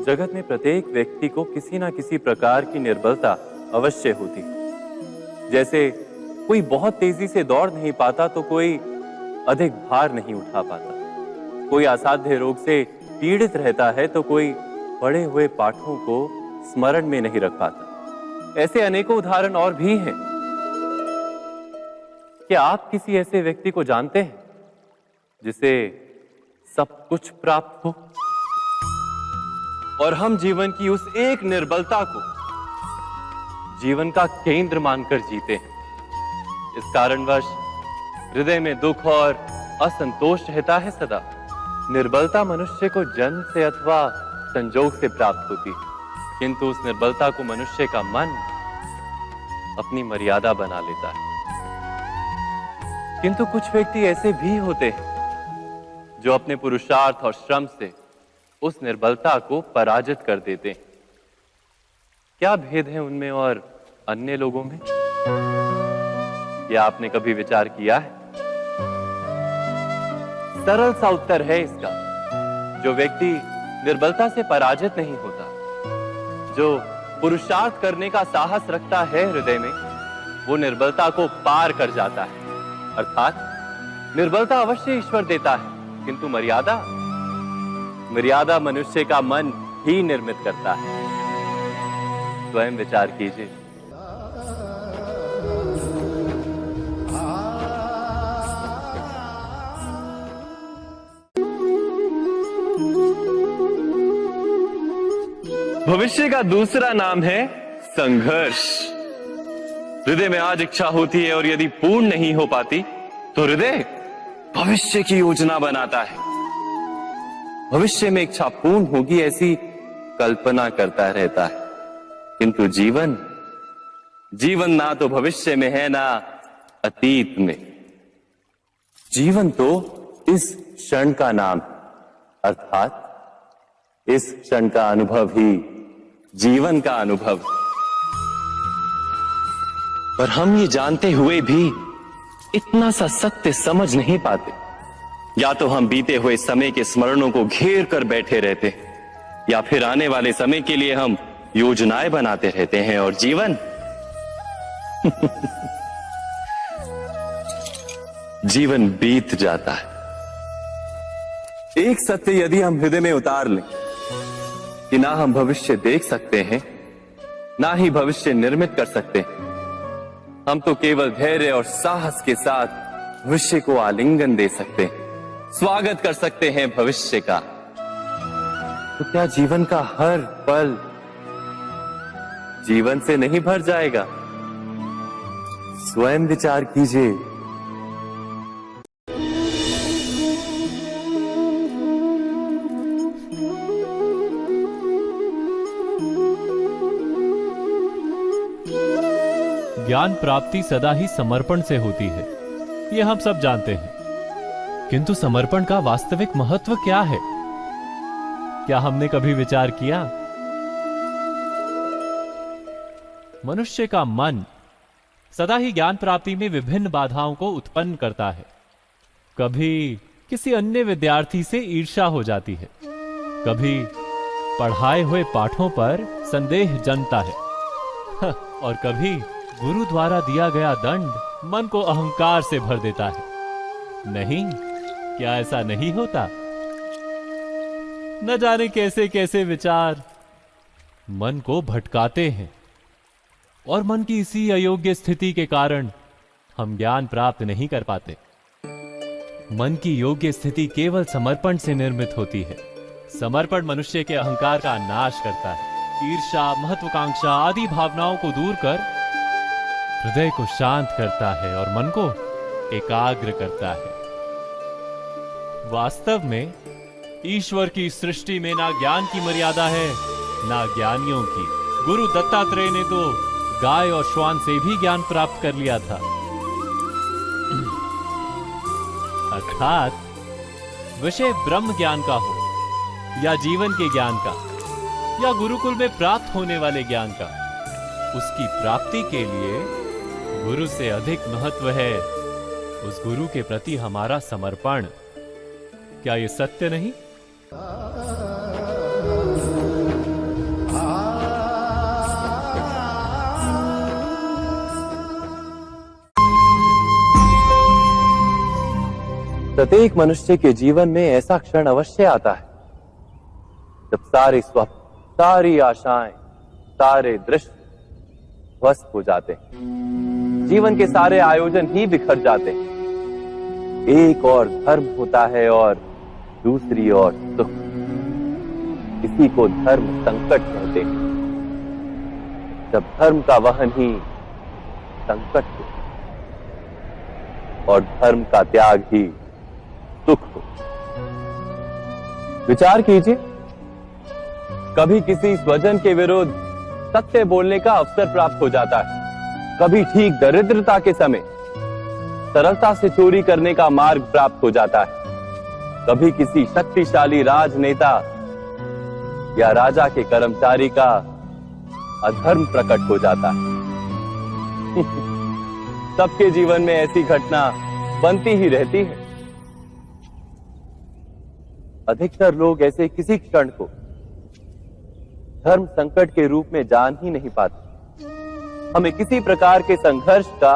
जगत में प्रत्येक व्यक्ति को किसी ना किसी प्रकार की निर्बलता अवश्य होती है। जैसे कोई बहुत तेजी से दौड़ नहीं पाता तो कोई अधिक भार नहीं उठा पाता, कोई असाध्य रोग से पीड़ित रहता है तो कोई पढ़े हुए पाठों को स्मरण में नहीं रख पाता। ऐसे अनेकों उदाहरण और भी हैं। क्या आप किसी ऐसे व्यक्ति को जानते हैं जिसे सब कुछ प्राप्त हो और हम जीवन की उस एक निर्बलता को जीवन का केंद्र मानकर जीते हैं? इस कारणवश हृदय में दुख और असंतोष रहता है सदा। निर्बलता मनुष्य को जन्म से अथवा संजोग से प्राप्त होती है, किंतु उस निर्बलता को मनुष्य का मन अपनी मर्यादा बना लेता है। किंतु कुछ व्यक्ति ऐसे भी होते हैं जो अपने पुरुषार्थ और श्रम से उस निर्बलता को पराजित कर देते हैं। क्या भेद है उनमें और अन्य लोगों में? क्या आपने कभी विचार किया है? सरल सा उत्तर है इसका। जो व्यक्ति निर्बलता से पराजित नहीं होता, जो पुरुषार्थ करने का साहस रखता है हृदय में, वो निर्बलता को पार कर जाता है। अर्थात निर्बलता अवश्य ईश्वर देता है, किंतु मर्यादा मनुष्य का मन ही निर्मित करता है। स्वयं विचार कीजिए। भविष्य का दूसरा नाम है संघर्ष। हृदय में आज इच्छा होती है और यदि पूर्ण नहीं हो पाती तो हृदय भविष्य की योजना बनाता है। भविष्य में इच्छा पूर्ण होगी ऐसी कल्पना करता रहता है, किंतु जीवन ना तो भविष्य में है ना अतीत में। जीवन तो इस क्षण का नाम है, अर्थात इस क्षण का अनुभव ही जीवन का अनुभव। पर हम ये जानते हुए भी इतना सा सत्य समझ नहीं पाते। या तो हम बीते हुए समय के स्मरणों को घेर कर बैठे रहते हैं, या फिर आने वाले समय के लिए हम योजनाएं बनाते रहते हैं और जीवन जीवन बीत जाता है। एक सत्य यदि हम हृदय में उतार लें कि ना हम भविष्य देख सकते हैं, ना ही भविष्य निर्मित कर सकते हैं, हम तो केवल धैर्य और साहस के साथ भविष्य को आलिंगन दे सकते हैं, स्वागत कर सकते हैं भविष्य का। तो क्या जीवन का हर पल जीवन से नहीं भर जाएगा? स्वयं विचार कीजिए। ज्ञान प्राप्ति सदा ही समर्पण से होती है, यह हम सब जानते हैं। किंतु समर्पण का वास्तविक महत्व क्या है? क्या हमने कभी विचार किया? मनुष्य का मन सदा ही ज्ञान प्राप्ति में विभिन्न बाधाओं को उत्पन्न करता है। कभी किसी अन्य विद्यार्थी से ईर्ष्या हो जाती है, कभी पढ़ाए हुए पाठों पर संदेह जन्मता है और कभी गुरु द्वारा दिया गया दंड मन को अहंकार से भर देता है। नहीं, क्या ऐसा नहीं होता? न जाने कैसे कैसे विचार मन को भटकाते हैं और मन की इसी अयोग्य स्थिति के कारण हम ज्ञान प्राप्त नहीं कर पाते। मन की योग्य स्थिति केवल समर्पण से निर्मित होती है। समर्पण मनुष्य के अहंकार का नाश करता है। ईर्ष्या, महत्वाकांक्षा आदि भावनाओं को दूर कर हृदय को शांत करता है और मन को एकाग्र करता है। वास्तव में ईश्वर की सृष्टि में ना ज्ञान की मर्यादा है ना ज्ञानियों की। गुरु दत्तात्रेय ने तो गाय और श्वान से भी ज्ञान प्राप्त कर लिया था। अर्थात विषय ब्रह्म ज्ञान का हो या जीवन के ज्ञान का या गुरुकुल में प्राप्त होने वाले ज्ञान का, उसकी प्राप्ति के लिए गुरु से अधिक महत्व है उस गुरु के प्रति हमारा समर्पण। क्या यह सत्य नहीं? प्रत्येक मनुष्य के जीवन में ऐसा क्षण अवश्य आता है जब सारे स्वप्न, सारी आशाएं, सारे दृश्य ध्वस्त हो जाते हैं। जीवन के सारे आयोजन ही बिखर जाते हैं। एक और धर्म होता है और दूसरी ओर सुख। इसी को धर्म संकट कहते हैं। जब धर्म का वहन ही संकट हो और धर्म का त्याग ही सुख हो। विचार कीजिए, कभी किसी स्वजन के विरुद्ध सत्य बोलने का अवसर प्राप्त हो जाता है, कभी ठीक दरिद्रता के समय सरलता से चोरी करने का मार्ग प्राप्त हो जाता है, कभी किसी शक्तिशाली राजनेता या राजा के कर्मचारी का अधर्म प्रकट हो जाता है। सबके जीवन में ऐसी घटना बनती ही रहती है। अधिकतर लोग ऐसे किसी क्षण को धर्म संकट के रूप में जान ही नहीं पाते। हमें किसी प्रकार के संघर्ष का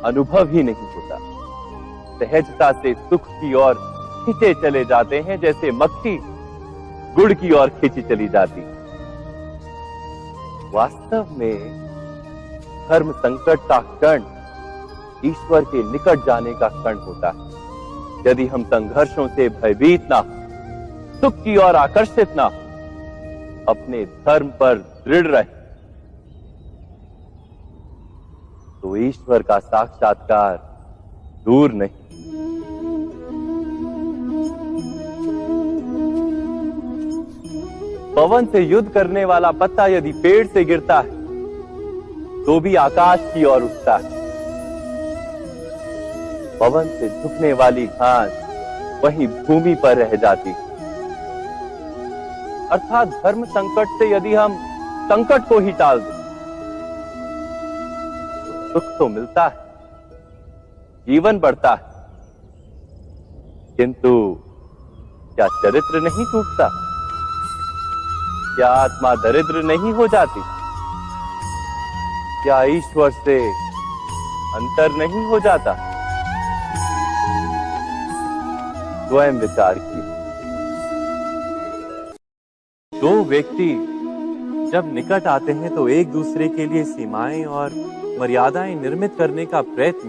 अनुभव ही नहीं होता। सहजता से सुख की ओर खींचे चले जाते हैं, जैसे मक्खी गुड़ की ओर खींची चली जाती। वास्तव में धर्म संकट का क्षण ईश्वर के निकट जाने का क्षण होता है। यदि हम संघर्षों से भयभीत ना हो, सुख की ओर आकर्षित ना हो, अपने धर्म पर दृढ़ रहे, तो ईश्वर का साक्षात्कार दूर नहीं। पवन से युद्ध करने वाला पत्ता यदि पेड़ से गिरता है तो भी आकाश की ओर उठता है। पवन से झुकने वाली घास वहीं भूमि पर रह जाती है। अर्थात धर्म संकट से यदि हम संकट को ही टाल दें तो सुख तो मिलता है, जीवन बढ़ता है, किंतु क्या चरित्र नहीं टूटता? क्या आत्मा दरिद्र नहीं हो जाती? क्या ईश्वर से अंतर नहीं हो जाता? स्वयं विचार कीजिए। दो व्यक्ति जब निकट आते हैं तो एक दूसरे के लिए सीमाएं और मर्यादाएं निर्मित करने का प्रयत्न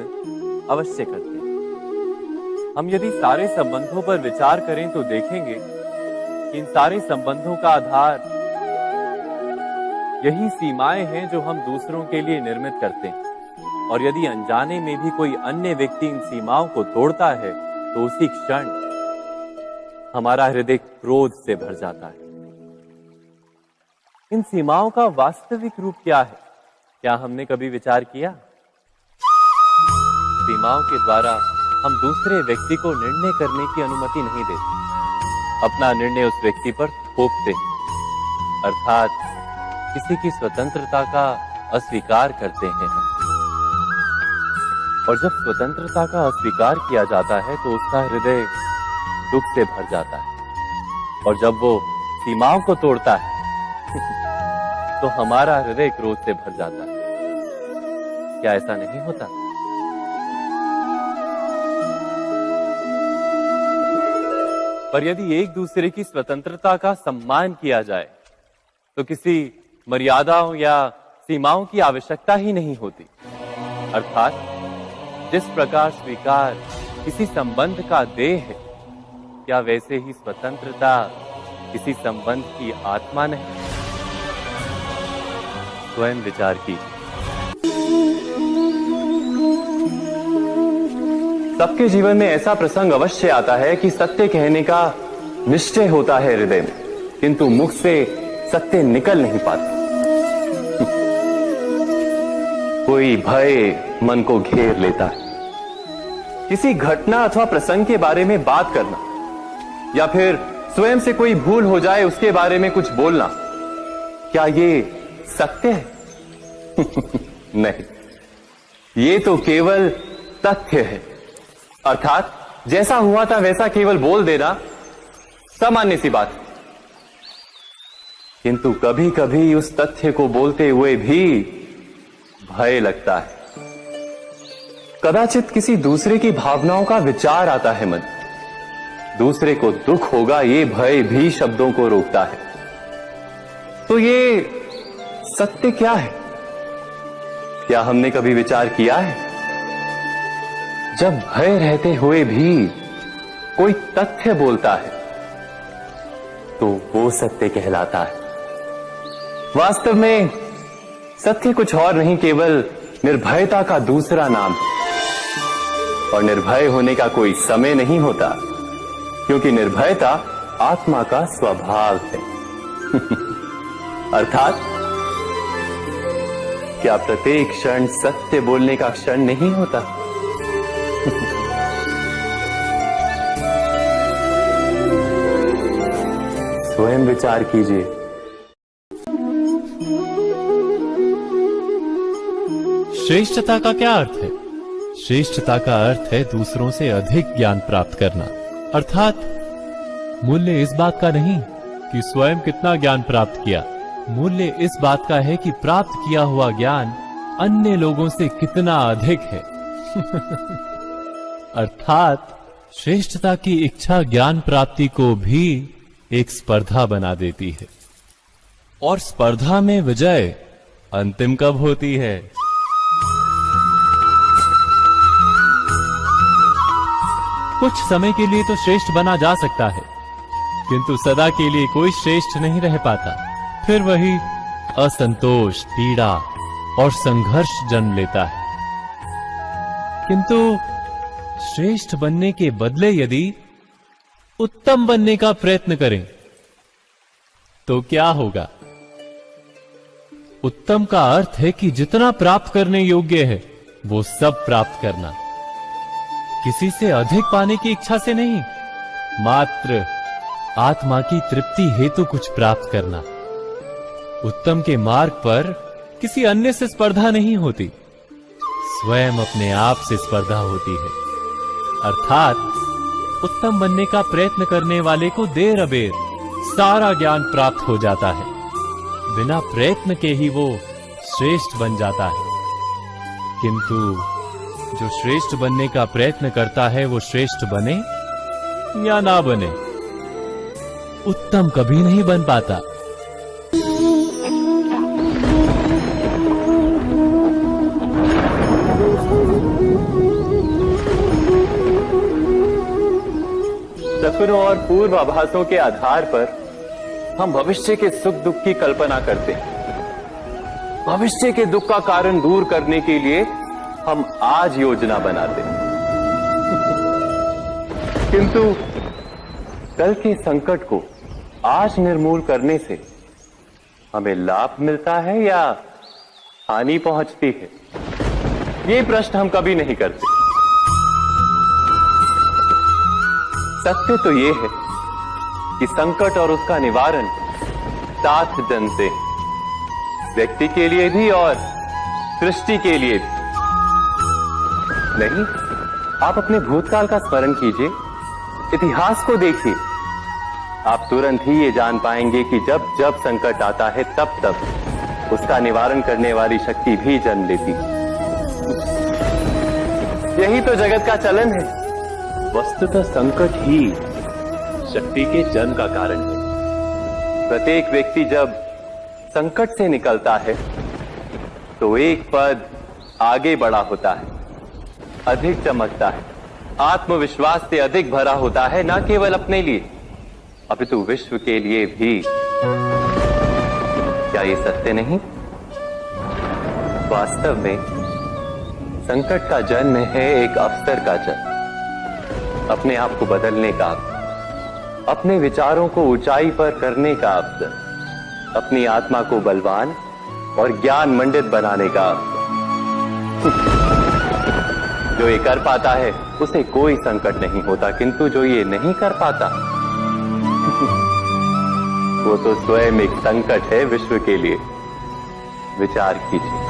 अवश्य करते हैं। हम यदि सारे संबंधों पर विचार करें तो देखेंगे कि इन सारे संबंधों का आधार यही सीमाएं हैं जो हम दूसरों के लिए निर्मित करते हैं। और यदि अनजाने में भी कोई अन्य व्यक्ति इन सीमाओं को तोड़ता है तो उसी क्षण हमारा हृदय क्रोध से भर जाता है। इन सीमाओं का वास्तविक रूप क्या है? क्या हमने कभी विचार किया? सीमाओं के द्वारा हम दूसरे व्यक्ति को निर्णय करने की अनुमति नहीं देते। अपना निर्णय उस व्यक्ति पर थोपते हैं, अर्थात किसी की स्वतंत्रता का अस्वीकार करते हैं। और जब स्वतंत्रता का अस्वीकार किया जाता है तो उसका हृदय दुख से भर जाता है। और जब वो सीमाओं को तोड़ता है तो हमारा हृदय क्रोध से भर जाता है। क्या ऐसा नहीं होता? पर यदि एक दूसरे की स्वतंत्रता का सम्मान किया जाए तो किसी मर्यादाओं या सीमाओं की आवश्यकता ही नहीं होती। अर्थात जिस प्रकार स्वीकार किसी संबंध का देह है, क्या वैसे ही स्वतंत्रता किसी संबंध की आत्मा नहीं? स्वयं विचार कीजिए। सबके जीवन में ऐसा प्रसंग अवश्य आता है कि सत्य कहने का निश्चय होता है हृदय में, किंतु मुख से सत्य निकल नहीं पाता। कोई भय मन को घेर लेता है। किसी घटना अथवा प्रसंग के बारे में बात करना या फिर स्वयं से कोई भूल हो जाए उसके बारे में कुछ बोलना, क्या ये सत्य है? नहीं, ये तो केवल तथ्य है। अर्थात जैसा हुआ था वैसा केवल बोल देना सामान्य सी बात है। किंतु कभी कभी उस तथ्य को बोलते हुए भी भय लगता है। कदाचित किसी दूसरे की भावनाओं का विचार आता है मन। दूसरे को दुख होगा ये भय भी शब्दों को रोकता है। तो ये सत्य क्या है? क्या हमने कभी विचार किया है? जब भय रहते हुए भी कोई तथ्य बोलता है तो वो सत्य कहलाता है। वास्तव में सत्य कुछ और नहीं, केवल निर्भयता का दूसरा नाम है। और निर्भय होने का कोई समय नहीं होता, क्योंकि निर्भयता आत्मा का स्वभाव है। अर्थात क्या प्रत्येक क्षण सत्य बोलने का क्षण नहीं होता? स्वयं विचार कीजिए। श्रेष्ठता का क्या अर्थ है? श्रेष्ठता का अर्थ है दूसरों से अधिक ज्ञान प्राप्त करना। अर्थात मूल्य इस बात का नहीं कि स्वयं कितना ज्ञान प्राप्त किया, मूल्य इस बात का है कि प्राप्त किया हुआ ज्ञान अन्य लोगों से कितना अधिक है। अर्थात श्रेष्ठता की इच्छा ज्ञान प्राप्ति को भी एक स्पर्धा बना देती है। और स्पर्धा में विजय अंतिम कब होती है? कुछ समय के लिए तो श्रेष्ठ बना जा सकता है, किंतु सदा के लिए कोई श्रेष्ठ नहीं रह पाता। फिर वही असंतोष, पीड़ा और संघर्ष जन्म लेता है। किंतु श्रेष्ठ बनने के बदले यदि उत्तम बनने का प्रयत्न करें तो क्या होगा? उत्तम का अर्थ है कि जितना प्राप्त करने योग्य है वो सब प्राप्त करना, किसी से अधिक पाने की इच्छा से नहीं, मात्र आत्मा की तृप्ति हेतु कुछ प्राप्त करना। उत्तम के मार्ग पर किसी अन्य से स्पर्धा नहीं होती, स्वयं अपने आप से स्पर्धा होती है। अर्थात उत्तम बनने का प्रयत्न करने वाले को देर अबेर सारा ज्ञान प्राप्त हो जाता है। बिना प्रयत्न के ही वो श्रेष्ठ बन जाता है। किंतु जो श्रेष्ठ बनने का प्रयत्न करता है वो श्रेष्ठ बने या ना बने, उत्तम कभी नहीं बन पाता। सपनों और पूर्वाभासों के आधार पर हम भविष्य के सुख दुख की कल्पना करते हैं। भविष्य के दुख का कारण दूर करने के लिए हम आज योजना बनाते हैं। किंतु कल के संकट को आज निर्मूल करने से हमें लाभ मिलता है या हानि पहुंचती है? ये प्रश्न हम कभी नहीं करते। सत्य तो ये है कि संकट और उसका निवारण साथ जनते हैं, व्यक्ति के लिए भी और सृष्टि के लिए भी। नहीं, आप अपने भूतकाल का स्मरण कीजिए, इतिहास को देखिए। आप तुरंत ही ये जान पाएंगे कि जब जब संकट आता है तब तब उसका निवारण करने वाली शक्ति भी जन्म लेती है। यही तो जगत का चलन है। वस्तुतः संकट ही शक्ति के जन्म का कारण है। प्रत्येक व्यक्ति जब संकट से निकलता है तो एक पद आगे बढ़ा होता है, अधिक चमकता है, आत्मविश्वास से अधिक भरा होता है, न केवल अपने लिए अपितु विश्व के लिए भी। क्या ये सत्य नहीं? वास्तव में संकट का जन्म है एक अवसर का जन्म, अपने आप को बदलने का, अपने विचारों को ऊंचाई पर करने का अवसर, अपनी आत्मा को बलवान और ज्ञान मंडित बनाने का अवसर। जो ये कर पाता है उसे कोई संकट नहीं होता, किंतु जो ये नहीं कर पाता वो तो स्वयं एक संकट है विश्व के लिए। विचार कीजिए।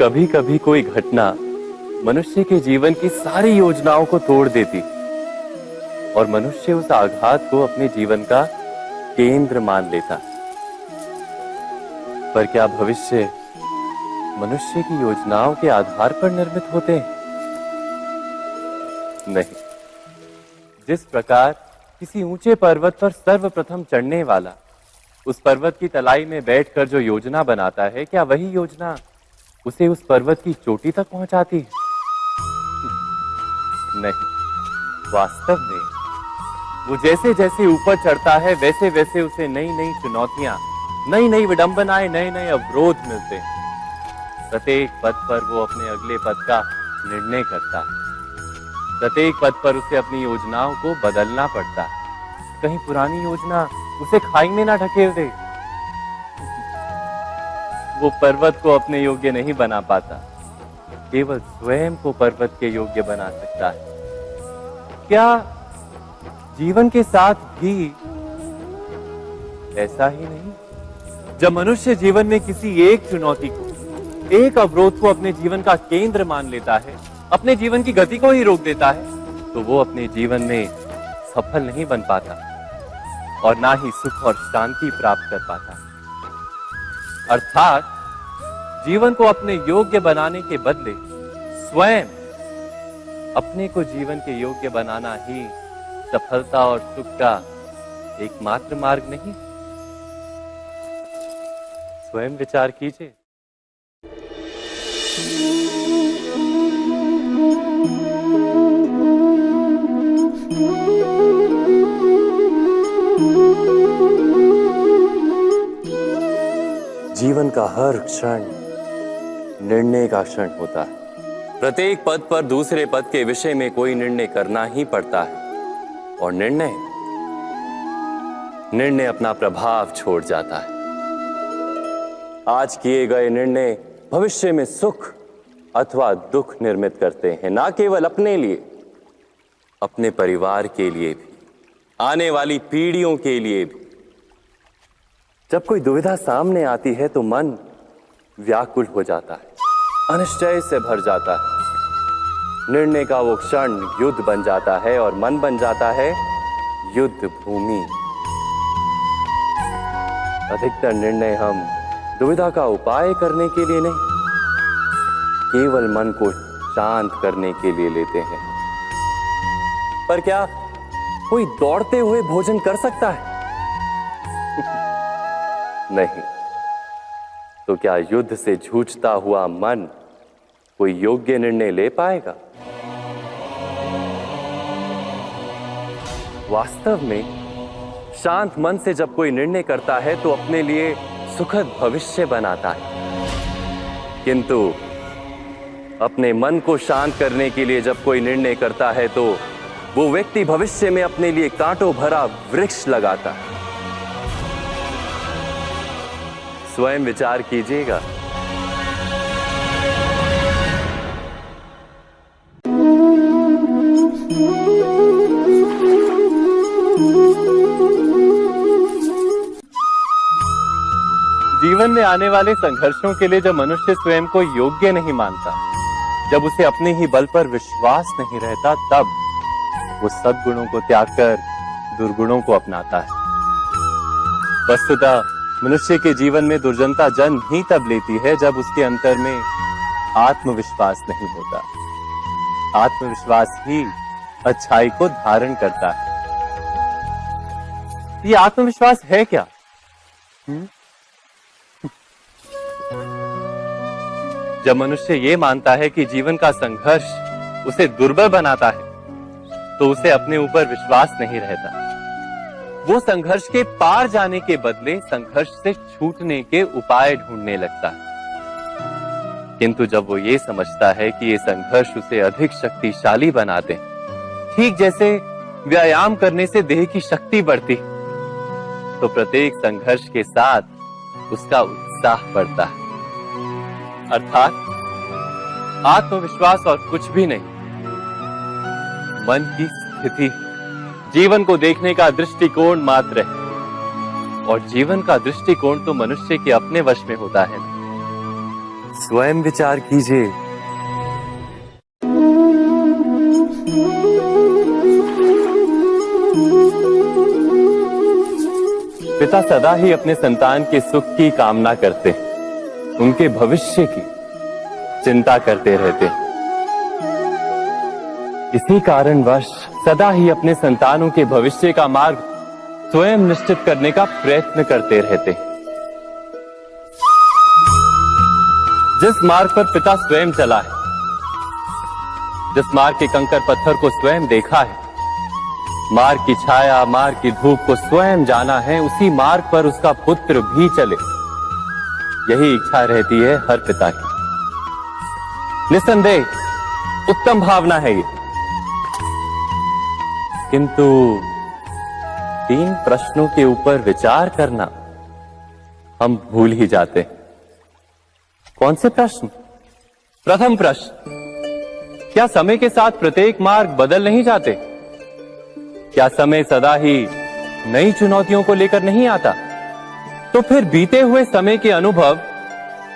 कभी कभी कोई घटना मनुष्य के जीवन की सारी योजनाओं को तोड़ देती और मनुष्य उस आघात को अपने जीवन का केंद्र मान लेता। पर क्या भविष्य मनुष्य की योजनाओं के आधार पर निर्मित होते हैं? नहीं। जिस प्रकार किसी ऊंचे पर्वत पर सर्वप्रथम चढ़ने वाला उस पर्वत की तलाई में बैठकर जो योजना बनाता है, क्या वही योजना उसे उस पर्वत की चोटी तक पहुंचाती है? नहीं। वास्तव में वो जैसे जैसे ऊपर चढ़ता है वैसे वैसे उसे नई नई चुनौतियां, नई नई विडंबनाएं, नए नए अवरोध मिलते हैं। प्रत्येक पद पर वो अपने अगले पद का निर्णय करता है। प्रत्येक पद पर उसे अपनी योजनाओं को बदलना पड़ता है। कहीं पुरानी योजना उसे खाई में ना ढकेल दे। वो पर्वत को अपने योग्य नहीं बना पाता, केवल स्वयं को पर्वत के योग्य बना सकता है। क्या जीवन के साथ भी ऐसा ही नहीं? जब मनुष्य जीवन में किसी एक चुनौती को, एक अवरोध को अपने जीवन का केंद्र मान लेता है, अपने जीवन की गति को ही रोक देता है, तो वो अपने जीवन में सफल नहीं बन पाता और ना ही सुख और शांति प्राप्त कर पाता। अर्थात जीवन को अपने योग्य बनाने के बदले स्वयं अपने को जीवन के योग्य बनाना ही सफलता और सुख का एकमात्र मार्ग नहीं। स्वयं विचार कीजिए। जीवन का हर क्षण निर्णय का क्षण होता है। प्रत्येक पद पर दूसरे पद के विषय में कोई निर्णय करना ही पड़ता है और निर्णय अपना प्रभाव छोड़ जाता है। आज किए गए निर्णय भविष्य में सुख अथवा दुख निर्मित करते हैं, ना केवल अपने लिए, अपने परिवार के लिए भी, आने वाली पीढ़ियों के लिए भी। जब कोई दुविधा सामने आती है तो मन व्याकुल हो जाता है, अनिश्चय से भर जाता है। निर्णय का वो क्षण युद्ध बन जाता है और मन बन जाता है युद्ध भूमि। अधिकतर निर्णय हम दुविधा का उपाय करने के लिए नहीं, केवल मन को शांत करने के लिए लेते हैं। पर क्या कोई दौड़ते हुए भोजन कर सकता है? नहीं। तो क्या युद्ध से जूझता हुआ मन कोई योग्य निर्णय ले पाएगा? वास्तव में शांत मन से जब कोई निर्णय करता है तो अपने लिए सुखद भविष्य बनाता है, किंतु अपने मन को शांत करने के लिए जब कोई निर्णय करता है तो वो व्यक्ति भविष्य में अपने लिए कांटों भरा वृक्ष लगाता है। स्वयं विचार कीजिएगा। जीवन में आने वाले संघर्षों के लिए जब मनुष्य स्वयं को योग्य नहीं मानता, जब उसे अपने ही बल पर विश्वास नहीं रहता, तब वो सद्गुणों को त्याग कर दुर्गुणों को अपनाता है। वस्तुतः मनुष्य के जीवन में दुर्जनता जन्म ही तब लेती है जब उसके अंतर में आत्मविश्वास नहीं होता। आत्मविश्वास ही अच्छाई को धारण करता है। ये आत्मविश्वास है क्या? जब मनुष्य ये मानता है कि जीवन का संघर्ष उसे दुर्बल बनाता है, तो उसे अपने ऊपर विश्वास नहीं रहता। वो संघर्ष के पार जाने के बदले संघर्ष से छूटने के उपाय ढूंढने लगता है। किंतु जब वो ये समझता है कि ये संघर्ष उसे अधिक शक्तिशाली बनाते हैं, ठीक जैसे व्यायाम करने से देह की शक्ति बढ़ती, तो प्रत्येक संघर्ष के साथ उसका उत्साह बढ़ता है। अर्थात आत्मविश्वास और कुछ भी नहीं, मन की स्थिति, जीवन को देखने का दृष्टिकोण मात्र है। और जीवन का दृष्टिकोण तो मनुष्य के अपने वश में होता है। स्वयं विचार कीजिए। पिता सदा ही अपने संतान के सुख की कामना करते हैं, उनके भविष्य की चिंता करते रहते हैं। इसी कारणवश सदा ही अपने संतानों के भविष्य का मार्ग स्वयं निश्चित करने का प्रयत्न करते रहते हैं। जिस मार्ग पर पिता स्वयं चला है, जिस मार्ग के कंकर पत्थर को स्वयं देखा है, मार्ग की छाया, मार्ग की धूप को स्वयं जाना है, उसी मार्ग पर उसका पुत्र भी चले, यही इच्छा रहती है हर पिता की। निस्संदेह उत्तम भावना है ये, किंतु 3 प्रश्नों के ऊपर विचार करना हम भूल ही जाते हैं। कौन से प्रश्न? प्रथम प्रश्न, क्या समय के साथ प्रत्येक मार्ग बदल नहीं जाते? क्या समय सदा ही नई चुनौतियों को लेकर नहीं आता? तो फिर बीते हुए समय के अनुभव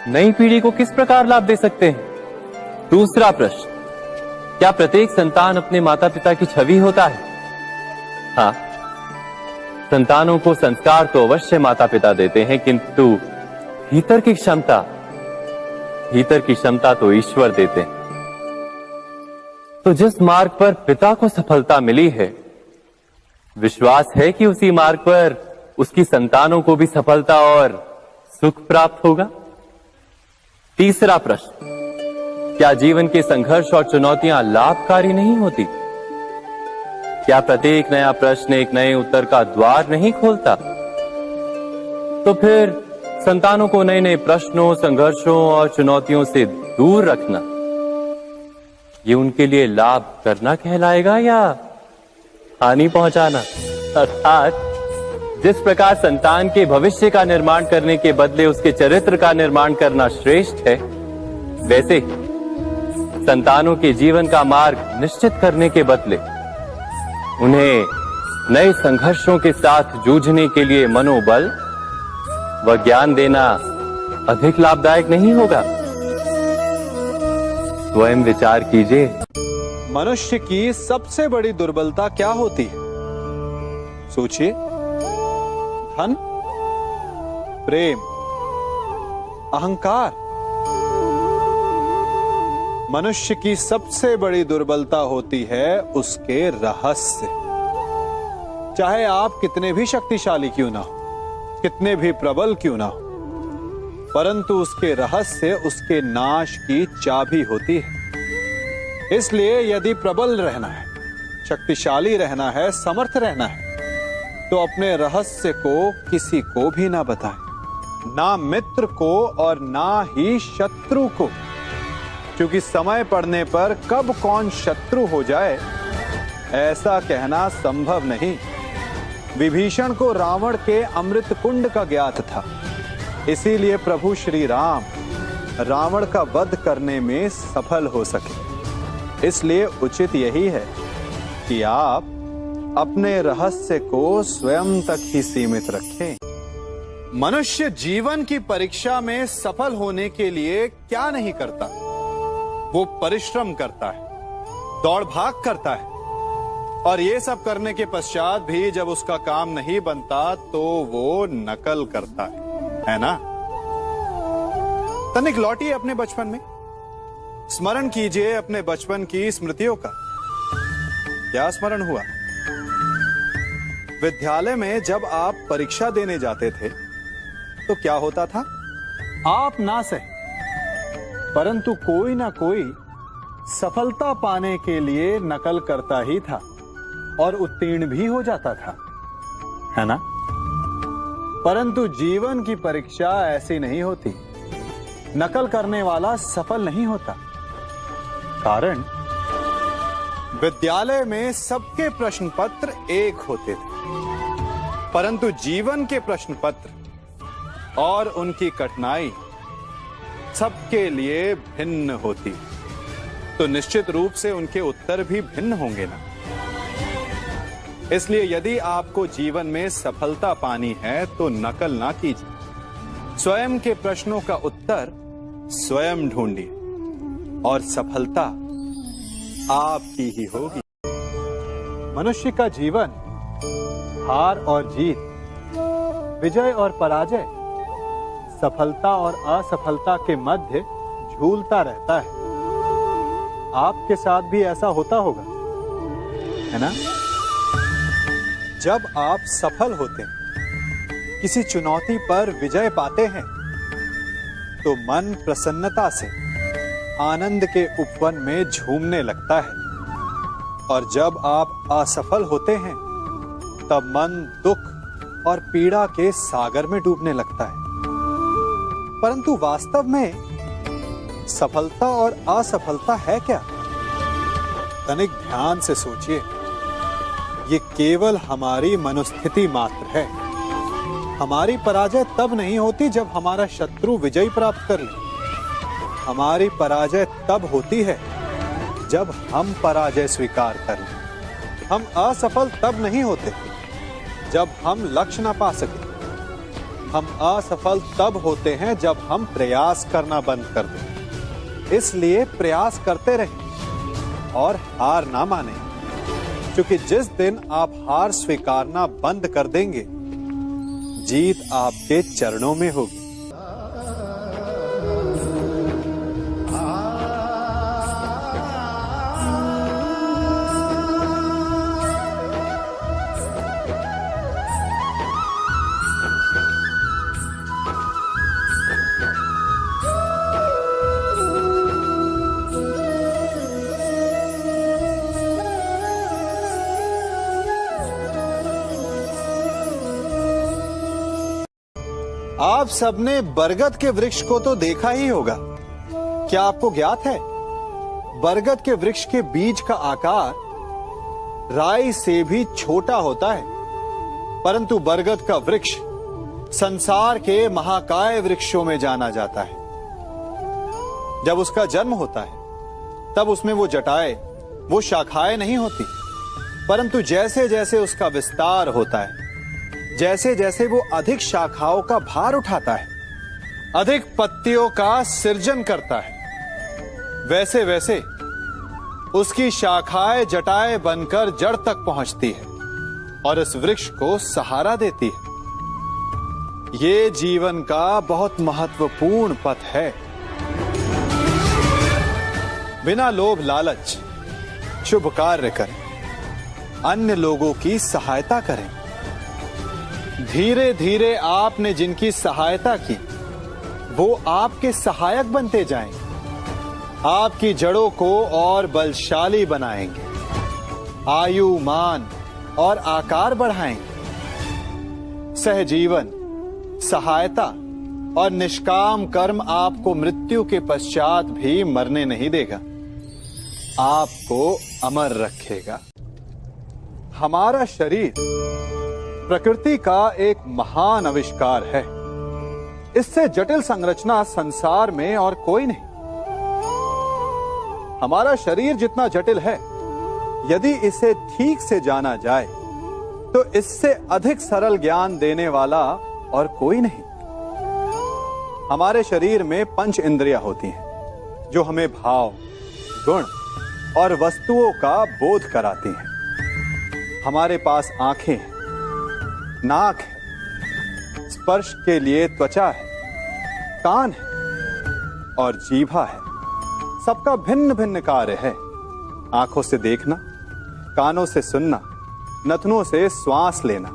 नई पीढ़ी को किस प्रकार लाभ दे सकते हैं? दूसरा प्रश्न, क्या प्रत्येक संतान अपने माता पिता की छवि होता है? हाँ, संतानों को संस्कार तो अवश्य माता पिता देते हैं, किंतु भीतर की क्षमता तो ईश्वर देते हैं। तो जिस मार्ग पर पिता को सफलता मिली है, विश्वास है कि उसी मार्ग पर उसकी संतानों को भी सफलता और सुख प्राप्त होगा। तीसरा प्रश्न, क्या जीवन के संघर्ष और चुनौतियां लाभकारी नहीं होती? क्या प्रत्येक नया प्रश्न एक नए उत्तर का द्वार नहीं खोलता? तो फिर संतानों को नए नए प्रश्नों, संघर्षों और चुनौतियों से दूर रखना, ये उनके लिए लाभ करना कहलाएगा या हानि पहुंचाना? अर्थात जिस प्रकार संतान के भविष्य का निर्माण करने के बदले उसके चरित्र का निर्माण करना श्रेष्ठ है, वैसे ही संतानों के जीवन का मार्ग निश्चित करने के बदले उन्हें नए संघर्षों के साथ जूझने के लिए मनोबल व ज्ञान देना अधिक लाभदायक नहीं होगा? स्वयं विचार कीजिए। मनुष्य की सबसे बड़ी दुर्बलता क्या होती है? सोचिए। धन, प्रेम, अहंकार। मनुष्य की सबसे बड़ी दुर्बलता होती है उसके रहस्य। चाहे आप कितने भी शक्तिशाली क्यों ना हो, कितने भी प्रबल क्यों ना हो, परंतु उसके रहस्य उसके नाश की चाबी होती है। इसलिए यदि प्रबल रहना है, शक्तिशाली रहना है, समर्थ रहना है, तो अपने रहस्य को किसी को भी ना बताएं, ना मित्र को और ना ही शत्रु को, क्योंकि समय पड़ने पर कब कौन शत्रु हो जाए ऐसा कहना संभव नहीं। विभीषण को रावण के अमृत कुंड का ज्ञात था, इसीलिए प्रभु श्री राम रावण का वध करने में सफल हो सके। इसलिए उचित यही है कि आप अपने रहस्य को स्वयं तक ही सीमित रखें। मनुष्य जीवन की परीक्षा में सफल होने के लिए क्या नहीं करता? वो परिश्रम करता है, दौड़ भाग करता है, और ये सब करने के पश्चात भी जब उसका काम नहीं बनता तो वो नकल करता है ना? तनिक लौटिए अपने बचपन में, स्मरण कीजिए अपने बचपन की स्मृतियों का। क्या स्मरण हुआ? विद्यालय में जब आप परीक्षा देने जाते थे तो क्या होता था? आप ना सही, परंतु कोई ना कोई सफलता पाने के लिए नकल करता ही था और उत्तीर्ण भी हो जाता था, है ना? परंतु जीवन की परीक्षा ऐसी नहीं होती। नकल करने वाला सफल नहीं होता। कारण विद्यालय में सबके प्रश्न पत्र एक होते थे, परंतु जीवन के प्रश्न पत्र और उनकी कठिनाई सबके लिए भिन्न होती, तो निश्चित रूप से उनके उत्तर भी भिन्न होंगे ना। इसलिए यदि आपको जीवन में सफलता पानी है तो नकल ना कीजिए, स्वयं के प्रश्नों का उत्तर स्वयं ढूंढिए और सफलता आपकी ही होगी। मनुष्य का जीवन हार और जीत विजय और पराजय, सफलता और असफलता के मध्य झूलता रहता है। आपके साथ भी ऐसा होता होगा, है ना? जब आप सफल होते हैं, किसी चुनौती पर विजय पाते हैं, तो मन प्रसन्नता से आनंद के उपवन में झूमने लगता है। और जब आप असफल होते हैं, तब मन दुख और पीड़ा के सागर में डूबने लगता है। परंतु वास्तव में सफलता और असफलता है क्या? तनिक ध्यान से सोचिए। ये केवल हमारी मनोस्थिति मात्र है। हमारी पराजय तब नहीं होती जब हमारा शत्रु विजय प्राप्त कर ले। हमारी पराजय तब होती है जब हम पराजय स्वीकार कर लें। हम असफल तब नहीं होते जब हम लक्ष्य ना पा सके। हम असफल तब होते हैं जब हम प्रयास करना बंद कर दें। इसलिए प्रयास करते रहें और हार ना माने, क्योंकि जिस दिन आप हार स्वीकारना बंद कर देंगे, जीत आपके चरणों में होगी। आप सबने बरगद के वृक्ष को तो देखा ही होगा। क्या आपको ज्ञात है, बरगद के वृक्ष के बीज का आकार राई से भी छोटा होता है, परंतु बरगद का वृक्ष संसार के महाकाय वृक्षों में जाना जाता है। जब उसका जन्म होता है, तब उसमें वो जटाएं, वो शाखाएं नहीं होती, परंतु जैसे जैसे उसका विस्तार होता है, जैसे जैसे वो अधिक शाखाओं का भार उठाता है, अधिक पत्तियों का सृजन करता है, वैसे वैसे उसकी शाखाएं जटाएं बनकर जड़ तक पहुंचती है और इस वृक्ष को सहारा देती है। ये जीवन का बहुत महत्वपूर्ण पथ है। बिना लोभ लालच शुभ कार्य करें, अन्य लोगों की सहायता करें। धीरे धीरे आपने जिनकी सहायता की, वो आपके सहायक बनते जाएं, आपकी जड़ों को और बलशाली बनाएंगे, आयु, मान और आकार बढ़ाएंगे। सहजीवन, सहायता और निष्काम कर्म आपको मृत्यु के पश्चात भी मरने नहीं देगा, आपको अमर रखेगा। हमारा शरीर प्रकृति का एक महान आविष्कार है। इससे जटिल संरचना संसार में और कोई नहीं। हमारा शरीर जितना जटिल है, यदि इसे ठीक से जाना जाए तो इससे अधिक सरल ज्ञान देने वाला और कोई नहीं। हमारे शरीर में पंच इंद्रियां होती हैं, जो हमें भाव, गुण और वस्तुओं का बोध कराती हैं। हमारे पास आंखें हैं, नाक है, स्पर्श के लिए त्वचा है, कान है और जीभा है। सबका भिन्न भिन्न कार्य है। आंखों से देखना, कानों से सुनना, नथनों से श्वास लेना,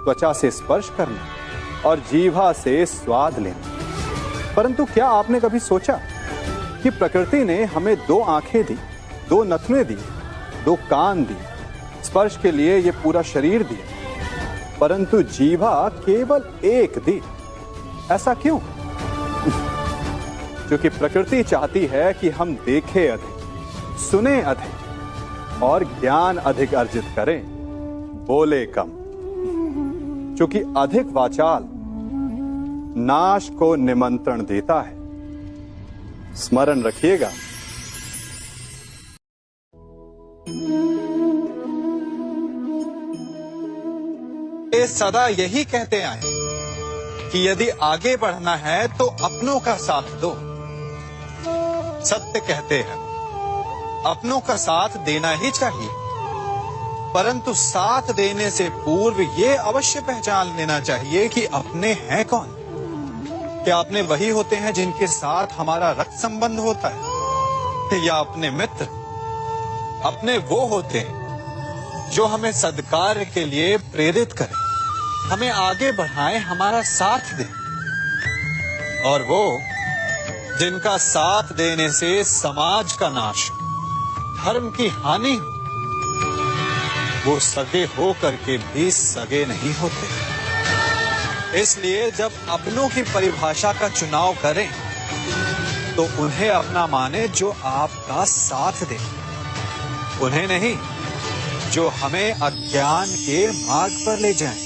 त्वचा से स्पर्श करना और जीभा से स्वाद लेना। परंतु क्या आपने कभी सोचा कि प्रकृति ने हमें 2 आंखें दी, 2 नथने दी, 2 कान दी, स्पर्श के लिए ये पूरा शरीर दिया, परंतु जीभा केवल 1 दी? ऐसा क्यों? क्योंकि प्रकृति चाहती है कि हम देखें अधिक, सुने अधिक और ज्ञान अधिक अर्जित करें, बोले कम। क्योंकि अधिक वाचाल नाश को निमंत्रण देता है। स्मरण रखिएगा। ये सदा यही कहते आए कि यदि आगे बढ़ना है तो अपनों का साथ दो। सत्य कहते हैं, अपनों का साथ देना ही चाहिए। परंतु साथ देने से पूर्व ये अवश्य पहचान लेना चाहिए कि अपने हैं कौन। क्या अपने वही होते हैं जिनके साथ हमारा रक्त संबंध होता है, या अपने मित्र? अपने वो होते हैं जो हमें सद्कार्य के लिए प्रेरित करें, हमें आगे बढ़ाएं, हमारा साथ दें। और वो जिनका साथ देने से समाज का नाश, धर्म की हानि हो, वो सगे हो करके भी सगे नहीं होते। इसलिए जब अपनों की परिभाषा का चुनाव करें तो उन्हें अपना माने जो आपका साथ दे, उन्हें नहीं जो हमें अज्ञान के मार्ग पर ले जाएं।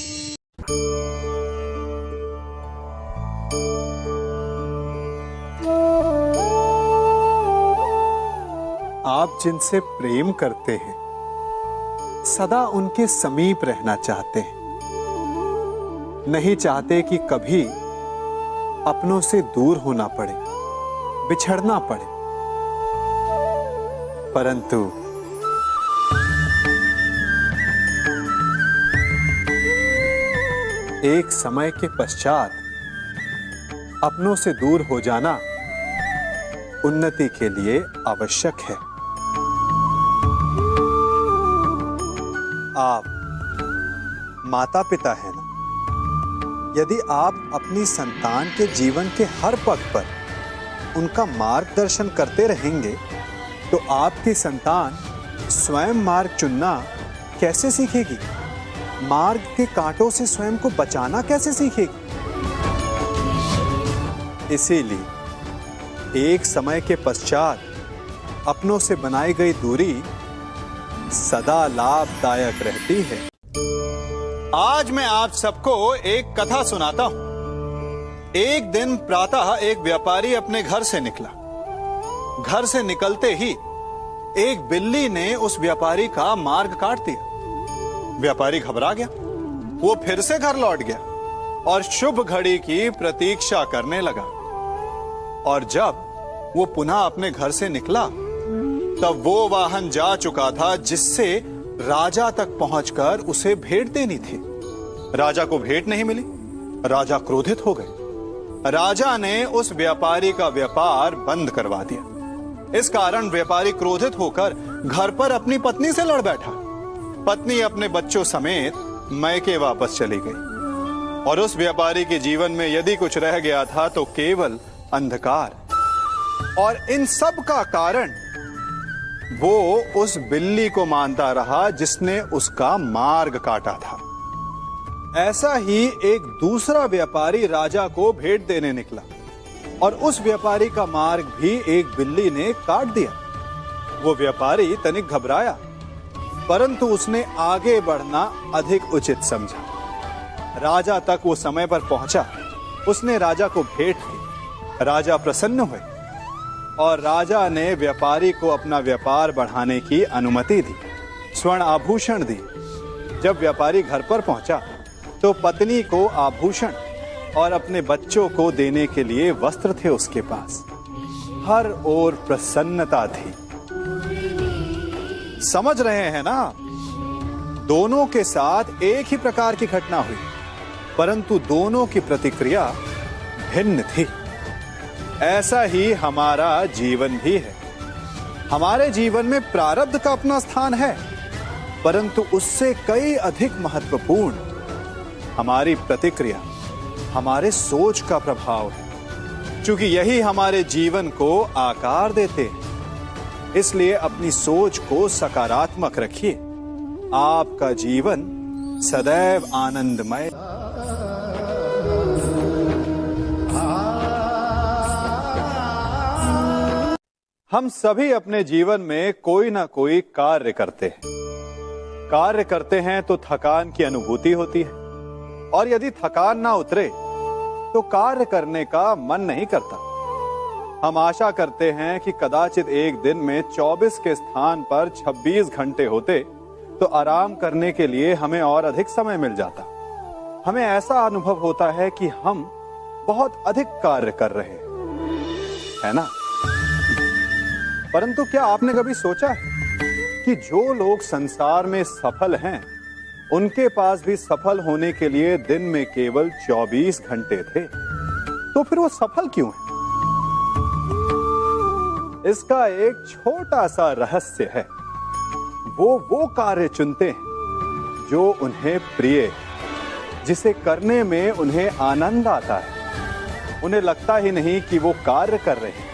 आप जिनसे प्रेम करते हैं सदा उनके समीप रहना चाहते हैं, नहीं चाहते कि कभी अपनों से दूर होना पड़े, बिछड़ना पड़े। परंतु एक समय के पश्चात अपनों से दूर हो जाना उन्नति के लिए आवश्यक है। आप माता पिता हैं ना? यदि आप अपनी संतान के जीवन के हर पग पर उनका मार्गदर्शन करते रहेंगे तो आपकी संतान स्वयं मार्ग चुनना कैसे सीखेगी? मार्ग के कांटों से स्वयं को बचाना कैसे सीखेगी? इसीलिए एक समय के पश्चात अपनों से बनाई गई दूरी सदा लाभदायक रहती है। आज मैं आप सबको एक कथा सुनाता हूं। एक दिन प्रातः एक व्यापारी अपने घर से निकला। घर से निकलते ही एक बिल्ली ने उस व्यापारी का मार्ग काट दिया। व्यापारी घबरा गया, वो फिर से घर लौट गया और शुभ घड़ी की प्रतीक्षा करने लगा। और जब वो पुनः अपने घर से निकला तब वो वाहन जा चुका था जिससे राजा तक पहुंचकर उसे भेंट देनी थी। राजा को भेंट नहीं मिली। राजा क्रोधित हो गए। राजा ने उस व्यापारी का व्यापार बंद करवा दिया। इस कारण व्यापारी क्रोधित होकर घर पर अपनी पत्नी से लड़ बैठा। पत्नी अपने बच्चों समेत मैके वापस चली गई और उस व्यापारी के जीवन में यदि कुछ रह गया था तो केवल अंधकार। और इन सब का कारण वो उस बिल्ली को मानता रहा जिसने उसका मार्ग काटा था। ऐसा ही एक दूसरा व्यापारी राजा को भेंट देने निकला और उस व्यापारी का मार्ग भी एक बिल्ली ने काट दिया। वो व्यापारी तनिक घबराया, परंतु उसने आगे बढ़ना अधिक उचित समझा। राजा तक वो समय पर पहुंचा। उसने राजा को भेंट दी। राजा प्रसन्न हुए और राजा ने व्यापारी को अपना व्यापार बढ़ाने की अनुमति दी, स्वर्ण आभूषण दी। जब व्यापारी घर पर पहुंचा तो पत्नी को आभूषण और अपने बच्चों को देने के लिए वस्त्र थे उसके पास। हर ओर प्रसन्नता थी। समझ रहे हैं ना? दोनों के साथ एक ही प्रकार की घटना हुई, परंतु दोनों की प्रतिक्रिया भिन्न थी। ऐसा ही हमारा जीवन भी है। हमारे जीवन में प्रारब्ध का अपना स्थान है, परंतु उससे कई अधिक महत्वपूर्ण हमारी प्रतिक्रिया, हमारे सोच का प्रभाव है। क्योंकि यही हमारे जीवन को आकार देते हैं। इसलिए अपनी सोच को सकारात्मक रखिए। आपका जीवन सदैव आनंदमय। हम सभी अपने जीवन में कोई ना कोई कार्य करते हैं। कार्य करते हैं तो थकान की अनुभूति होती है और यदि थकान ना उतरे तो कार्य करने का मन नहीं करता। हम आशा करते हैं कि कदाचित एक दिन में 24 के स्थान पर 26 घंटे होते तो आराम करने के लिए हमें और अधिक समय मिल जाता। हमें ऐसा अनुभव होता है कि हम बहुत अधिक कार्य कर रहे हैं, है ना? परंतु क्या आपने कभी सोचा है कि जो लोग संसार में सफल हैं, उनके पास भी सफल होने के लिए दिन में केवल 24 घंटे थे। तो फिर वो सफल क्यों है? इसका एक छोटा सा रहस्य है। वो कार्य चुनते हैं जो उन्हें प्रिय है, जिसे करने में उन्हें आनंद आता है। उन्हें लगता ही नहीं कि वो कार्य कर रहे हैं,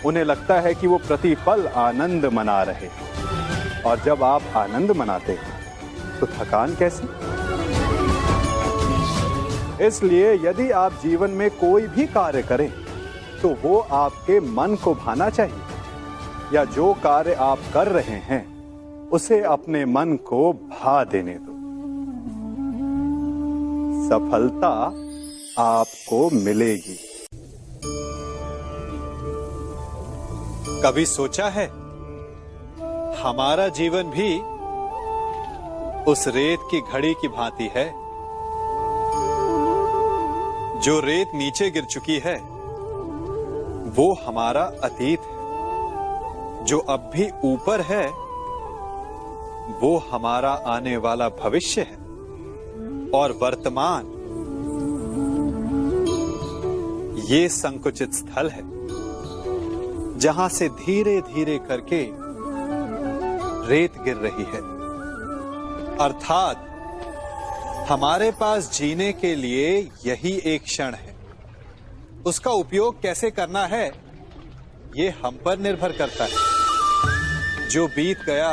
उन्हें लगता है कि वो प्रतिपल आनंद मना रहे हैं। और जब आप आनंद मनाते हैं तो थकान कैसी? इसलिए यदि आप जीवन में कोई भी कार्य करें तो वो आपके मन को भाना चाहिए, या जो कार्य आप कर रहे हैं उसे अपने मन को भा देने दो। सफलता आपको मिलेगी। कभी सोचा है हमारा जीवन भी उस रेत की घड़ी की भांति है? जो रेत नीचे गिर चुकी है वो हमारा अतीत है, जो अब भी ऊपर है वो हमारा आने वाला भविष्य है, और वर्तमान ये संकुचित स्थल है जहां से धीरे धीरे करके रेत गिर रही है। अर्थात हमारे पास जीने के लिए यही एक क्षण है। उसका उपयोग कैसे करना है ये हम पर निर्भर करता है। जो बीत गया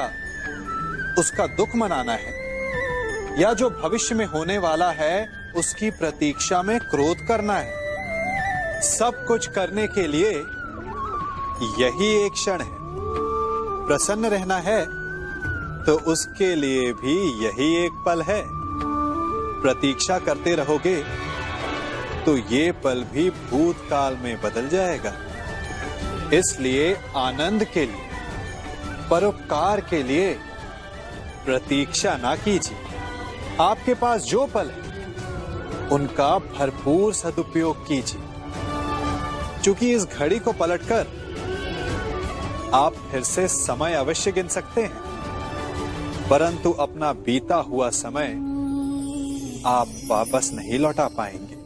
उसका दुख मनाना है, या जो भविष्य में होने वाला है उसकी प्रतीक्षा में क्रोध करना है। सब कुछ करने के लिए यही एक क्षण है। प्रसन्न रहना है तो उसके लिए भी यही एक पल है। प्रतीक्षा करते रहोगे तो ये पल भी भूतकाल में बदल जाएगा। इसलिए आनंद के लिए, परोपकार के लिए प्रतीक्षा ना कीजिए। आपके पास जो पल है उनका भरपूर सदुपयोग कीजिए, क्योंकि इस घड़ी को पलटकर आप फिर से समय अवश्य गिन सकते हैं, परंतु अपना बीता हुआ समय आप वापस नहीं लौटा पाएंगे।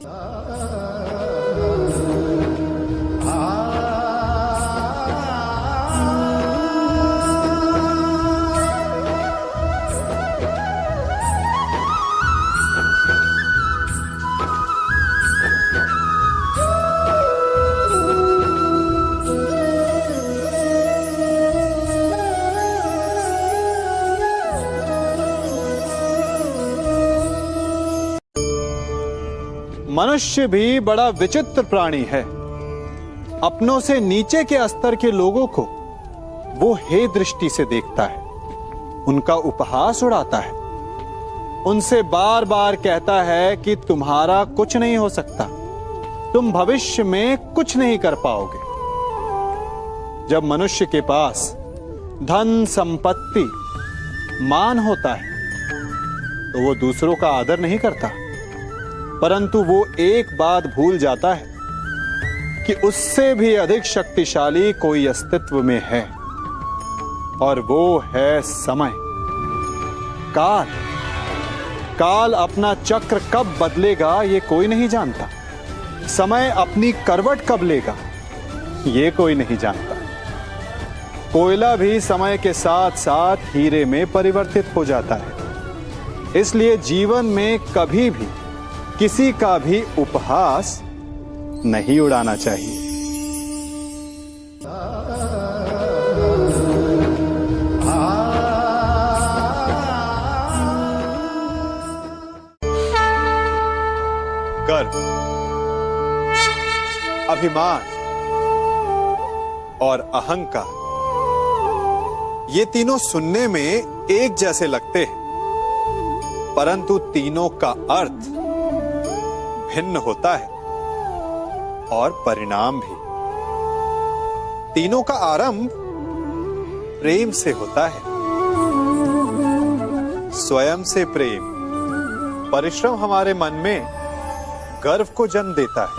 मनुष्य भी बड़ा विचित्र प्राणी है। अपनों से नीचे के स्तर के लोगों को वो हे दृष्टि से देखता है, उनका उपहास उड़ाता है, उनसे बार बार कहता है कि तुम्हारा कुछ नहीं हो सकता, तुम भविष्य में कुछ नहीं कर पाओगे। जब मनुष्य के पास धन, संपत्ति, मान होता है तो वो दूसरों का आदर नहीं करता, परंतु वो एक बात भूल जाता है कि उससे भी अधिक शक्तिशाली कोई अस्तित्व में है, और वो है समय। काल काल अपना चक्र कब बदलेगा ये कोई नहीं जानता। समय अपनी करवट कब लेगा ये कोई नहीं जानता। कोयला भी समय के साथ साथ हीरे में परिवर्तित हो जाता है। इसलिए जीवन में कभी भी किसी का भी उपहास नहीं उड़ाना चाहिए। गर्व, अभिमान और अहंकार, ये तीनों सुनने में एक जैसे लगते हैं, परंतु तीनों का अर्थ भिन्न होता है और परिणाम भी। तीनों का आरंभ प्रेम से होता है। स्वयं से प्रेम, परिश्रम हमारे मन में गर्व को जन्म देता है,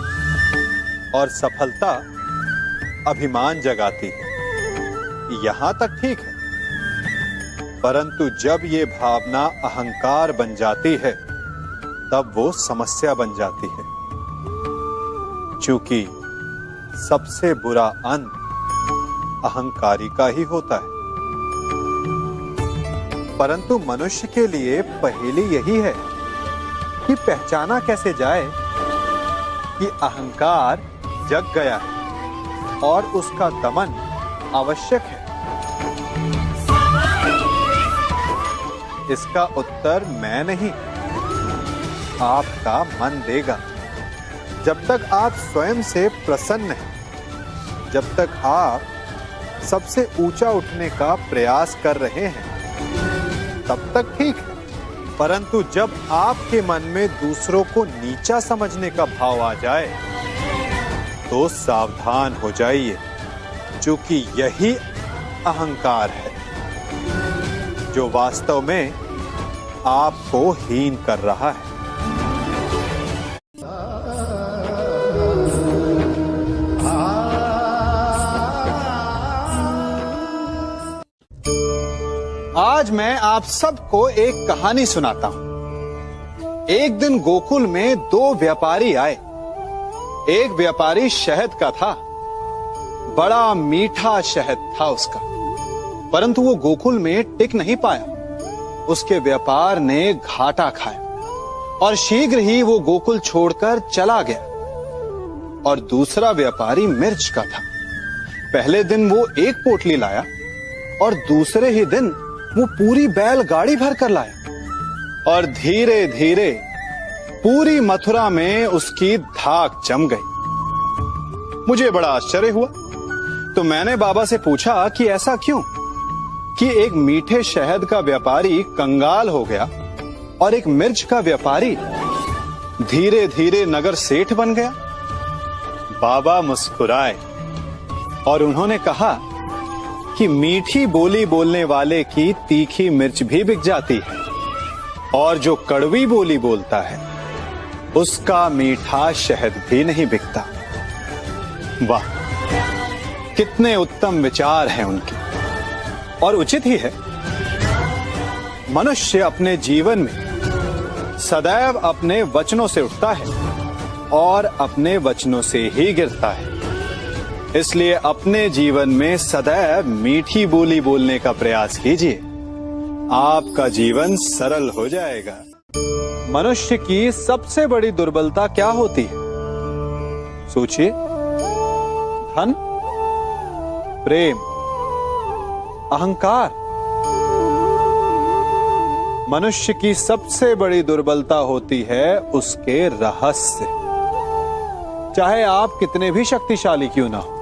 और सफलता अभिमान जगाती है। यहां तक ठीक है, परंतु जब ये भावना अहंकार बन जाती है तब वो समस्या बन जाती है, क्योंकि सबसे बुरा अंत अहंकारी का ही होता है। परंतु मनुष्य के लिए पहेली यही है कि पहचाना कैसे जाए कि अहंकार जग गया है और उसका दमन आवश्यक है। इसका उत्तर मैं नहीं, आपका मन देगा। जब तक आप स्वयं से प्रसन्न हैं, जब तक आप सबसे ऊंचा उठने का प्रयास कर रहे हैं, तब तक ठीक है। परंतु जब आपके मन में दूसरों को नीचा समझने का भाव आ जाए तो सावधान हो जाइए, क्योंकि यही अहंकार है जो वास्तव में आपको हीन कर रहा है। आज मैं आप सबको एक कहानी सुनाता हूं। एक दिन गोकुल में दो व्यापारी आए। एक व्यापारी शहद का था, बड़ा मीठा शहद था उसका, परंतु वो गोकुल में टिक नहीं पाया। उसके व्यापार ने घाटा खाया और शीघ्र ही वो गोकुल छोड़कर चला गया। और दूसरा व्यापारी मिर्च का था। पहले दिन वो एक पोटली लाया और दूसरे ही दिन वो पूरी बैलगाड़ी भर कर लाया और धीरे धीरे पूरी मथुरा में उसकी धाक जम गई। मुझे बड़ा आश्चर्य हुआ, तो मैंने बाबा से पूछा कि ऐसा क्यों कि एक मीठे शहद का व्यापारी कंगाल हो गया और एक मिर्च का व्यापारी धीरे धीरे नगर सेठ बन गया। बाबा मुस्कुराए और उन्होंने कहा कि मीठी बोली बोलने वाले की तीखी मिर्च भी बिक जाती है और जो कड़वी बोली बोलता है उसका मीठा शहद भी नहीं बिकता। वाह, कितने उत्तम विचार हैं उनके, और उचित ही है। मनुष्य अपने जीवन में सदैव अपने वचनों से उठता है और अपने वचनों से ही गिरता है। इसलिए अपने जीवन में सदैव मीठी बोली बोलने का प्रयास कीजिए, आपका जीवन सरल हो जाएगा। मनुष्य की सबसे बड़ी दुर्बलता क्या होती है? सोचिए। धन, प्रेम, अहंकार। मनुष्य की सबसे बड़ी दुर्बलता होती है उसके रहस्य। चाहे आप कितने भी शक्तिशाली क्यों ना हो,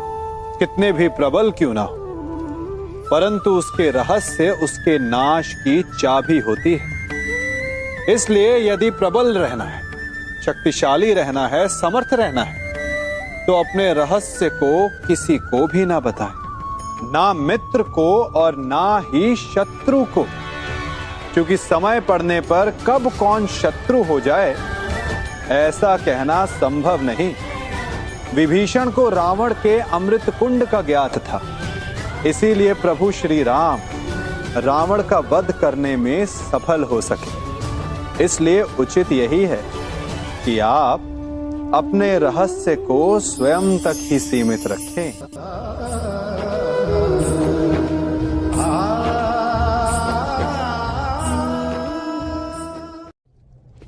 कितने भी प्रबल क्यों ना हो, परंतु उसके रहस्य उसके नाश की चाबी होती है। इसलिए यदि प्रबल रहना है, शक्तिशाली रहना है, समर्थ रहना है, तो अपने रहस्य को किसी को भी ना बताएं, ना मित्र को और ना ही शत्रु को, क्योंकि समय पड़ने पर कब कौन शत्रु हो जाए ऐसा कहना संभव नहीं। विभीषण को रावण के अमृत कुंड का ज्ञात था, इसीलिए प्रभु श्री राम रावण का वध करने में सफल हो सके। इसलिए उचित यही है कि आप अपने रहस्य को स्वयं तक ही सीमित रखें।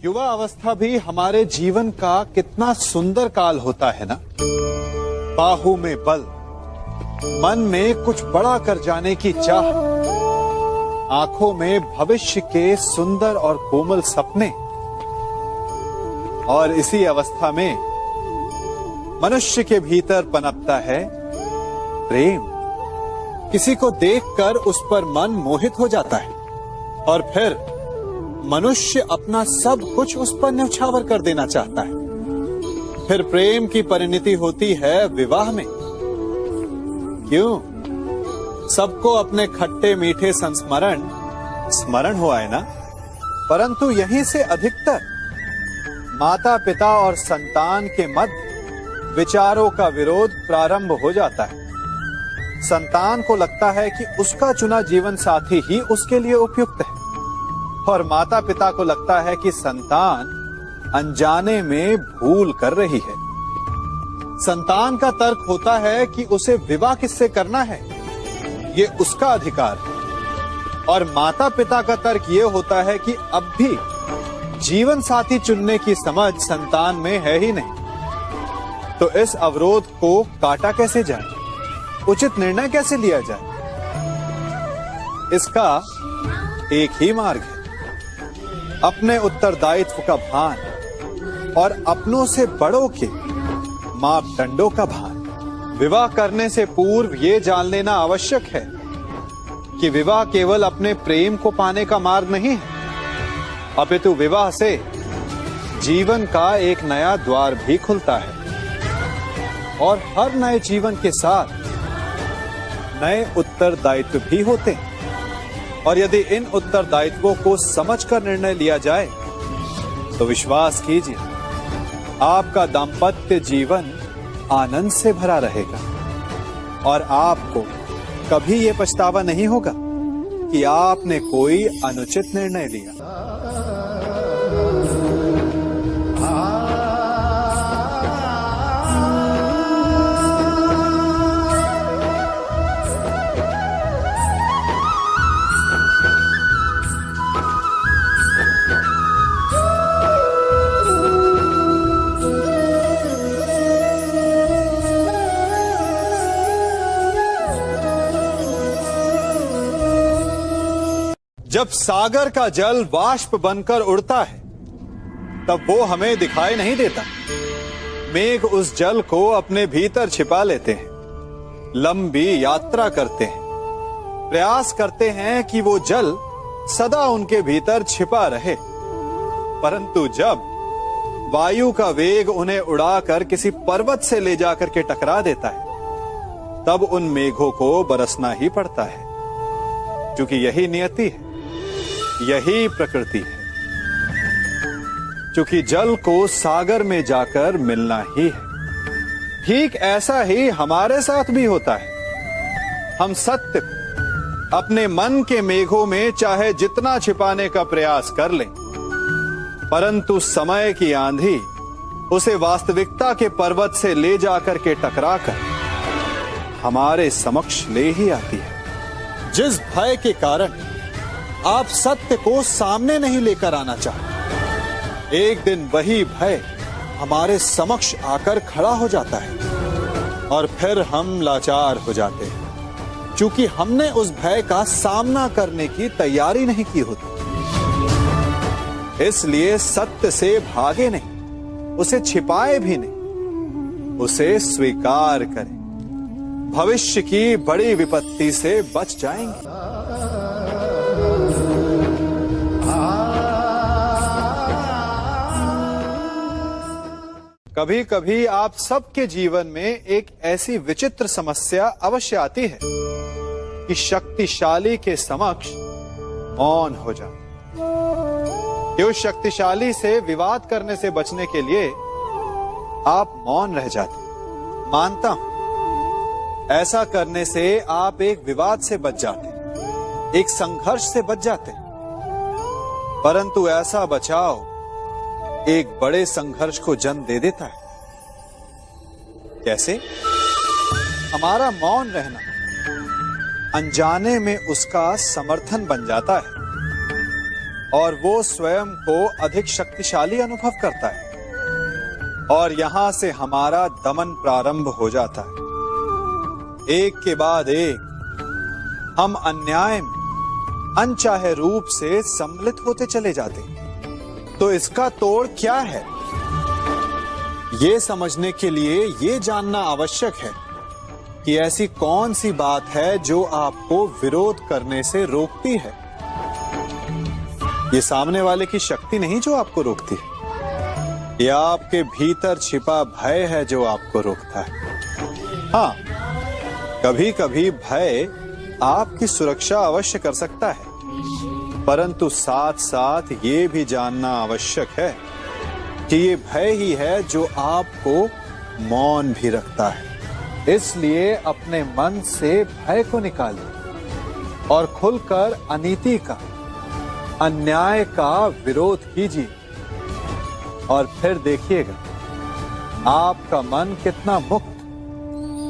युवा अवस्था भी हमारे जीवन का कितना सुंदर काल होता है ना। बाहु में बल, मन में कुछ बड़ा कर जाने की चाह, आंखों में भविष्य के सुंदर और कोमल सपने। और इसी अवस्था में मनुष्य के भीतर पनपता है प्रेम। किसी को देखकर उस पर मन मोहित हो जाता है और फिर मनुष्य अपना सब कुछ उस पर न्यौछावर कर देना चाहता है। फिर प्रेम की परिणति होती है विवाह में। क्यों? सबको अपने खट्टे मीठे संस्मरण स्मरण हुआ है ना। परंतु यहीं से अधिकतर माता पिता और संतान के मध्य विचारों का विरोध प्रारंभ हो जाता है। संतान को लगता है कि उसका चुना जीवन साथी ही उसके लिए उपयुक्त है, और माता पिता को लगता है कि संतान अनजाने में भूल कर रही है। संतान का तर्क होता है कि उसे विवाह किससे करना है, ये उसका अधिकार है, और माता पिता का तर्क ये होता है कि अब भी जीवन साथी चुनने की समझ संतान में है ही नहीं। तो इस अवरोध को काटा कैसे जाए, उचित निर्णय कैसे लिया जाए? इसका एक ही मार्ग है, अपने उत्तरदायित्व का भान और अपनों से बड़ों के मापदंडों का भान। विवाह करने से पूर्व ये जान लेना आवश्यक है कि विवाह केवल अपने प्रेम को पाने का मार्ग नहीं है, अपितु विवाह से जीवन का एक नया द्वार भी खुलता है, और हर नए जीवन के साथ नए उत्तरदायित्व भी होते हैं। और यदि इन उत्तरदायित्वों को समझकर निर्णय लिया जाए तो विश्वास कीजिए, आपका दाम्पत्य जीवन आनंद से भरा रहेगा, और आपको कभी ये पछतावा नहीं होगा कि आपने कोई अनुचित निर्णय लिया। जब सागर का जल वाष्प बनकर उड़ता है तब वो हमें दिखाई नहीं देता। मेघ उस जल को अपने भीतर छिपा लेते हैं, लंबी यात्रा करते हैं, प्रयास करते हैं कि वो जल सदा उनके भीतर छिपा रहे, परंतु जब वायु का वेग उन्हें उड़ाकर किसी पर्वत से ले जाकर के टकरा देता है तब उन मेघों को बरसना ही पड़ता है, क्योंकि यही नियति है, यही प्रकृति है। क्योंकि जल को सागर में जाकर मिलना ही है। ठीक ऐसा ही हमारे साथ भी होता है। हम सत्य को अपने मन के मेघों में चाहे जितना छिपाने का प्रयास कर लें, परंतु समय की आंधी उसे वास्तविकता के पर्वत से ले जाकर के टकराकर हमारे समक्ष ले ही आती है। जिस भय के कारण आप सत्य को सामने नहीं लेकर आना चाहते, एक दिन वही भय हमारे समक्ष आकर खड़ा हो जाता है, और फिर हम लाचार हो जाते हैं, क्योंकि हमने उस भय का सामना करने की तैयारी नहीं की होती। इसलिए सत्य से भागे नहीं, उसे छिपाए भी नहीं, उसे स्वीकार करें। भविष्य की बड़ी विपत्ति से बच जाएंगे। कभी कभी आप सबके जीवन में एक ऐसी विचित्र समस्या अवश्य आती है कि शक्तिशाली के समक्ष मौन हो जाए। कि उस शक्तिशाली से विवाद करने से बचने के लिए आप मौन रह जाते। मानता हूं, ऐसा करने से आप एक विवाद से बच जाते, एक संघर्ष से बच जाते, परंतु ऐसा बचाव एक बड़े संघर्ष को जन्म दे देता है। कैसे? हमारा मौन रहना अनजाने में उसका समर्थन बन जाता है, और वो स्वयं को अधिक शक्तिशाली अनुभव करता है, और यहां से हमारा दमन प्रारंभ हो जाता है। एक के बाद एक हम अन्याय में अनचाहे रूप से सम्मिलित होते चले जाते हैं। तो इसका तोड़ क्या है? ये समझने के लिए ये जानना आवश्यक है कि ऐसी कौन सी बात है जो आपको विरोध करने से रोकती है। ये सामने वाले की शक्ति नहीं जो आपको रोकती है, ये आपके भीतर छिपा भय है जो आपको रोकता है। हाँ, कभी कभी भय आपकी सुरक्षा अवश्य कर सकता है, परंतु साथ साथ ये भी जानना आवश्यक है कि ये भय ही है जो आपको मौन भी रखता है। इसलिए अपने मन से भय को निकालिए और खुलकर अनीति का, अन्याय का विरोध कीजिए और फिर देखिएगा आपका मन कितना मुक्त,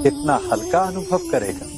कितना हल्का अनुभव करेगा।